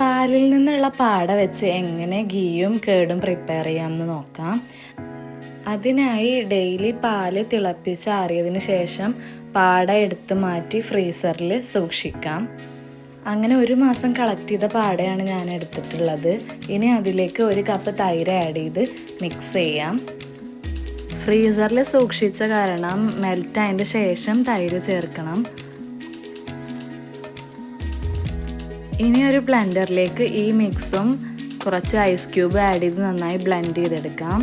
പാലിൽ നിന്നുള്ള പാട വെച്ച് എങ്ങനെ ഗീയും കേടും പ്രിപ്പയർ ചെയ്യാമെന്ന് നോക്കാം. അതിനായി ഡെയിലി പാല് തിളപ്പിച്ചാറിയതിന് ശേഷം പാട എടുത്ത് മാറ്റി ഫ്രീസറിൽ സൂക്ഷിക്കാം. അങ്ങനെ 1 മാസം കളക്ട് ചെയ്ത പാടയാണ് ഞാൻ എടുത്തിട്ടുള്ളത്. ഇനി അതിലേക്ക് 1 കപ്പ് തൈര് ആഡ് ചെയ്ത് മിക്സ് ചെയ്യാം. ഫ്രീസറിൽ സൂക്ഷിച്ച കാരണം മെൽറ്റ് ആയതിൻ്റെ ശേഷം തൈര് ചേർക്കണം. ഇനി ഒരു ബ്ലെൻഡറിലേക്ക് ഈ മിക്സും കുറച്ച് ഐസ് ക്യൂബ് ആഡ് ചെയ്ത് നന്നായി ബ്ലെൻഡ് ചെയ്തെടുക്കാം.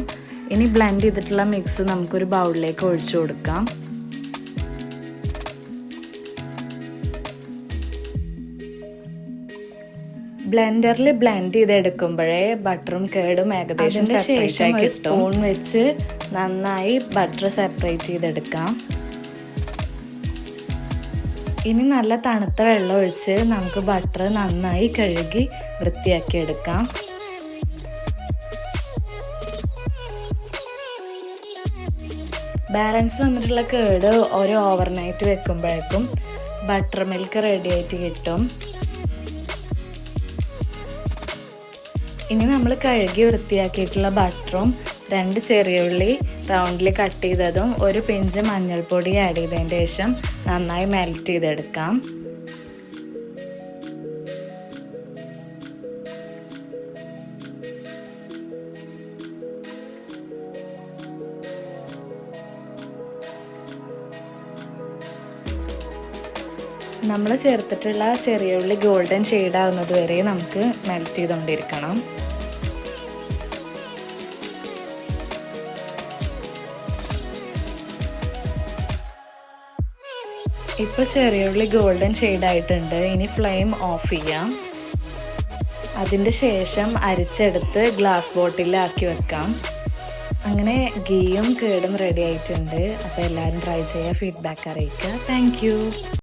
ഇനി ബ്ലെൻഡ് ചെയ്തിട്ടുള്ള മിക്സ് നമുക്കൊരു ബൗളിലേക്ക് ഒഴിച്ചു കൊടുക്കാം. ബ്ലെൻഡറിൽ ബ്ലെൻഡ് ചെയ്തെടുക്കുമ്പോഴേ ബട്ടറും കേടും ഏകദേശം സെപ്പറേറ്റ് ആയി കിട്ടും. സ്പൂൺ വെച്ച് നന്നായി ബട്ടർ സെപ്പറേറ്റ് ചെയ്തെടുക്കാം. ഇനി നല്ല തണുത്ത വെള്ളം ഒഴിച്ച് നമുക്ക് ബട്ടർ നന്നായി കഴുകി വൃത്തിയാക്കി എടുക്കാം. ബാലൻസ് വന്നിട്ടുള്ള കേട് ഒരു ഓവർനൈറ്റ് വെക്കുമ്പോഴേക്കും ബട്ടർ മിൽക്ക് റെഡി ആയിട്ട് കിട്ടും. ഇനി നമ്മൾ കഴുകി വൃത്തിയാക്കിയിട്ടുള്ള ബട്ടറും 2 ചെറിയ ഉള്ളി റൗണ്ടിൽ കട്ട് ചെയ്തതും 1 പിഞ്ച് മഞ്ഞൾപ്പൊടി ആഡ് ചെയ്തതിന് ശേഷം നന്നായി മെൽറ്റ് ചെയ്തെടുക്കാം. നമ്മൾ ചേർത്തിട്ടുള്ള ചെറിയ ഉള്ളി ഗോൾഡൻ ഷെയ്ഡ് ആവുന്നത് വരെ നമുക്ക് മെൽറ്റ് ചെയ്തുകൊണ്ടിരിക്കണം. ഇപ്പോൾ ചെറിയ ഉള്ളി ഗോൾഡൻ ഷെയ്ഡ് ആയിട്ടുണ്ട്. ഇനി ഫ്ലെയിം ഓഫ് ചെയ്യാം. അതിൻ്റെ ശേഷം അരിച്ചെടുത്ത് ഗ്ലാസ് ബോട്ടിലാക്കി വെക്കാം. അങ്ങനെ ഗീയും കേടും റെഡി ആയിട്ടുണ്ട്. അപ്പോൾ എല്ലാവരും ട്രൈ ചെയ്യുക, ഫീഡ്ബാക്ക് അറിയിക്കുക. താങ്ക്